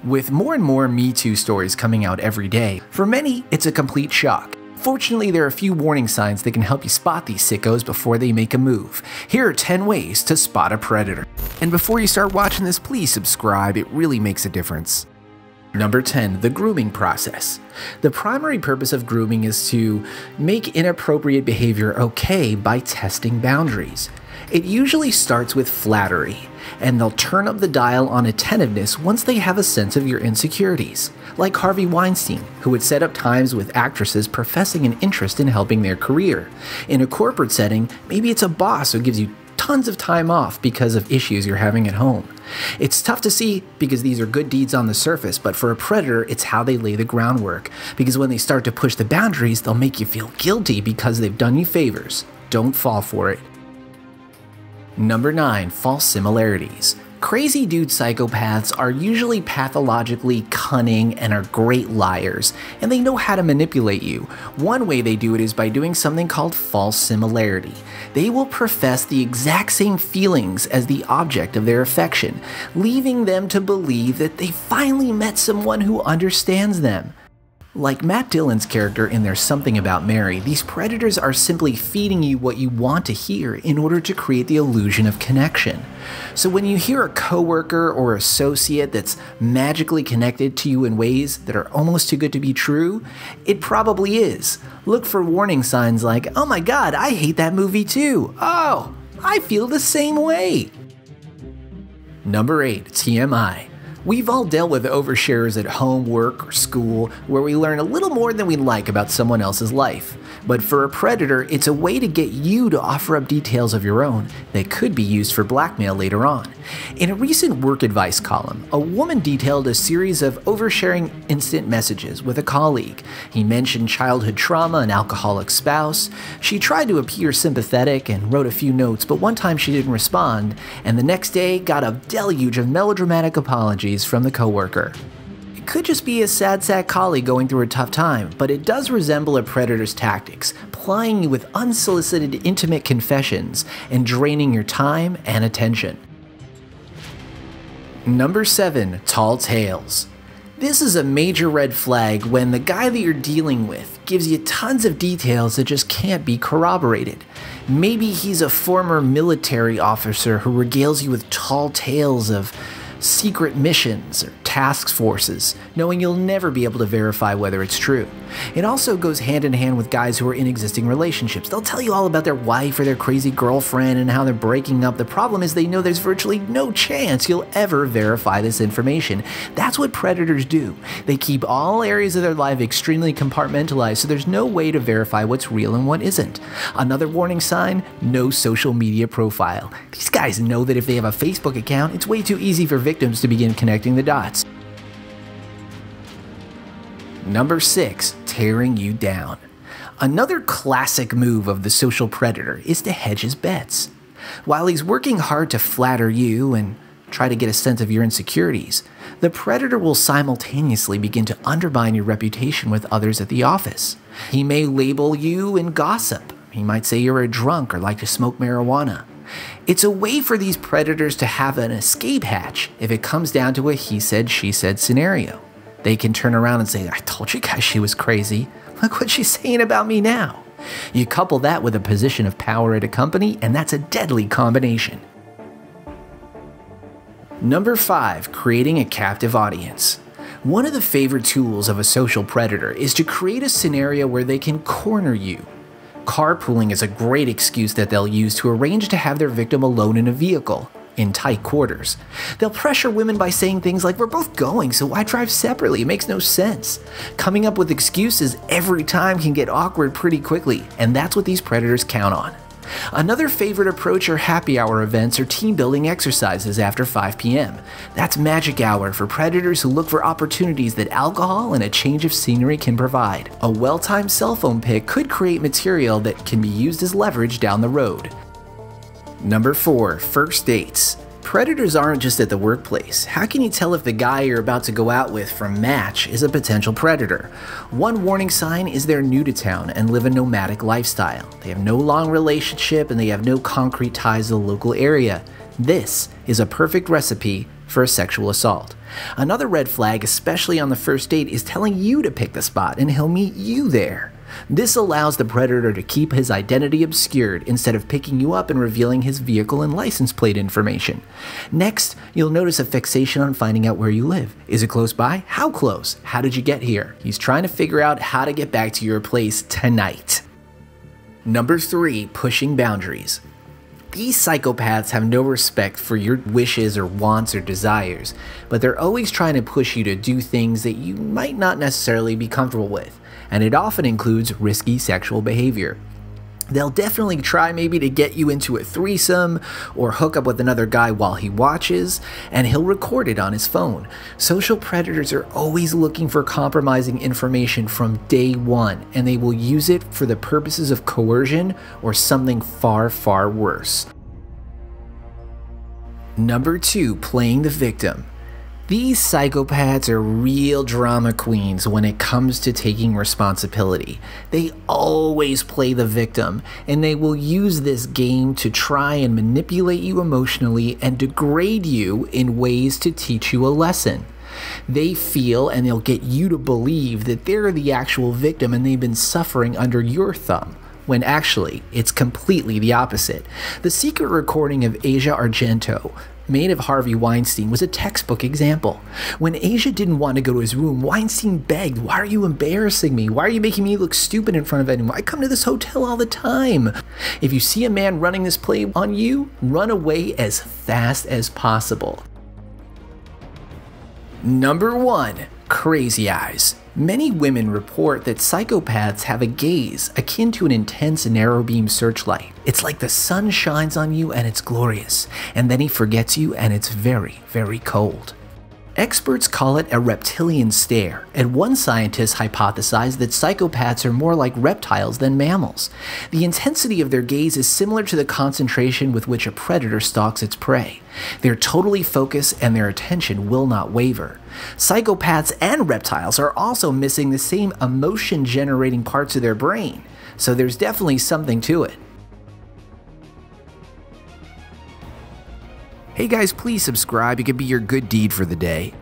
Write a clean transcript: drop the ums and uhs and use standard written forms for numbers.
With more and more Me Too stories coming out every day, for many, it's a complete shock. Fortunately, there are a few warning signs that can help you spot these sickos before they make a move. Here are 10 ways to spot a predator. And before you start watching this, please subscribe, it really makes a difference. Number 10, the grooming process. The primary purpose of grooming is to make inappropriate behavior okay by testing boundaries. It usually starts with flattery, and they'll turn up the dial on attentiveness once they have a sense of your insecurities. Like Harvey Weinstein, who would set up times with actresses professing an interest in helping their career. In a corporate setting, maybe it's a boss who gives you tons of time off because of issues you're having at home. It's tough to see because these are good deeds on the surface, but for a predator, it's how they lay the groundwork. Because when they start to push the boundaries, they'll make you feel guilty because they've done you favors. Don't fall for it. Number 9, false similarities. Crazy dude psychopaths are usually pathologically cunning and are great liars, and they know how to manipulate you. One way they do it is by doing something called false similarity. They will profess the exact same feelings as the object of their affection, leaving them to believe that they finally met someone who understands them. Like Matt Dillon's character in There's Something About Mary, these predators are simply feeding you what you want to hear in order to create the illusion of connection. So when you hear a coworker or associate that's magically connected to you in ways that are almost too good to be true, it probably is. Look for warning signs like, "Oh my god, I hate that movie too. Oh, I feel the same way." Number 8, TMI. We've all dealt with oversharers at home, work, or school, where we learn a little more than we like about someone else's life. But for a predator, it's a way to get you to offer up details of your own that could be used for blackmail later on. In a recent work advice column, a woman detailed a series of oversharing instant messages with a colleague. He mentioned childhood trauma, an alcoholic spouse. She tried to appear sympathetic and wrote a few notes, but one time she didn't respond, and the next day got a deluge of melodramatic apologies from the coworker. It could just be a sad sack colleague going through a tough time, but it does resemble a predator's tactics, plying you with unsolicited intimate confessions and draining your time and attention. Number 7, tall tales. This is a major red flag when the guy that you're dealing with gives you tons of details that just can't be corroborated. Maybe he's a former military officer who regales you with tall tales of secret missions or task forces, knowing you'll never be able to verify whether it's true. It also goes hand in hand with guys who are in existing relationships. They'll tell you all about their wife or their crazy girlfriend and how they're breaking up. The problem is they know there's virtually no chance you'll ever verify this information. That's what predators do. They keep all areas of their life extremely compartmentalized, so there's no way to verify what's real and what isn't. Another warning sign, no social media profile. These guys know that if they have a Facebook account, it's way too easy for victims to begin connecting the dots. Number 6, tearing you down. Another classic move of the social predator is to hedge his bets. While he's working hard to flatter you and try to get a sense of your insecurities, the predator will simultaneously begin to undermine your reputation with others at the office. He may label you in gossip. He might say you're a drunk or like to smoke marijuana. It's a way for these predators to have an escape hatch if it comes down to a he said, she said scenario. They can turn around and say, "I told you guys she was crazy. Look what she's saying about me now." You couple that with a position of power at a company, and that's a deadly combination. Number 5, creating a captive audience. One of the favorite tools of a social predator is to create a scenario where they can corner you. Carpooling is a great excuse that they'll use to arrange to have their victim alone in a vehicle, in tight quarters. They'll pressure women by saying things like, "We're both going, so why drive separately? It makes no sense." Coming up with excuses every time can get awkward pretty quickly, and that's what these predators count on. Another favorite approach are happy hour events or team building exercises after 5 p.m. That's magic hour for predators who look for opportunities that alcohol and a change of scenery can provide. A well-timed cell phone pic could create material that can be used as leverage down the road. Number 4, first dates. Predators aren't just at the workplace. How can you tell if the guy you're about to go out with from Match is a potential predator? One warning sign is they're new to town and live a nomadic lifestyle. They have no long relationship and they have no concrete ties to the local area. This is a perfect recipe for a sexual assault. Another red flag, especially on the first date, is telling you to pick the spot and he'll meet you there. This allows the predator to keep his identity obscured instead of picking you up and revealing his vehicle and license plate information. Next, you'll notice a fixation on finding out where you live. Is it close by? How close? How did you get here? He's trying to figure out how to get back to your place tonight. Number 3, pushing boundaries. These psychopaths have no respect for your wishes or wants or desires, but they're always trying to push you to do things that you might not necessarily be comfortable with, and it often includes risky sexual behavior. They'll definitely try maybe to get you into a threesome or hook up with another guy while he watches, and he'll record it on his phone. Social predators are always looking for compromising information from day one, and they will use it for the purposes of coercion or something far, far worse. Number 2, playing the victim. These psychopaths are real drama queens when it comes to taking responsibility. They always play the victim, and they will use this game to try and manipulate you emotionally and degrade you in ways to teach you a lesson. They feel and they'll get you to believe that they're the actual victim and they've been suffering under your thumb, when actually it's completely the opposite. The secret recording of Asia Argento, made of Harvey Weinstein, was a textbook example. When Asia didn't want to go to his room, Weinstein begged, "Why are you embarrassing me? Why are you making me look stupid in front of anyone? I come to this hotel all the time." If you see a man running this play on you, run away as fast as possible. Number 1, crazy eyes. Many women report that psychopaths have a gaze akin to an intense narrow beam searchlight. It's like the sun shines on you and it's glorious, and then he forgets you and it's very, very cold. Experts call it a reptilian stare, and one scientist hypothesized that psychopaths are more like reptiles than mammals. The intensity of their gaze is similar to the concentration with which a predator stalks its prey. They're totally focused and their attention will not waver. Psychopaths and reptiles are also missing the same emotion-generating parts of their brain, so there's definitely something to it. Hey guys, please subscribe. It could be your good deed for the day.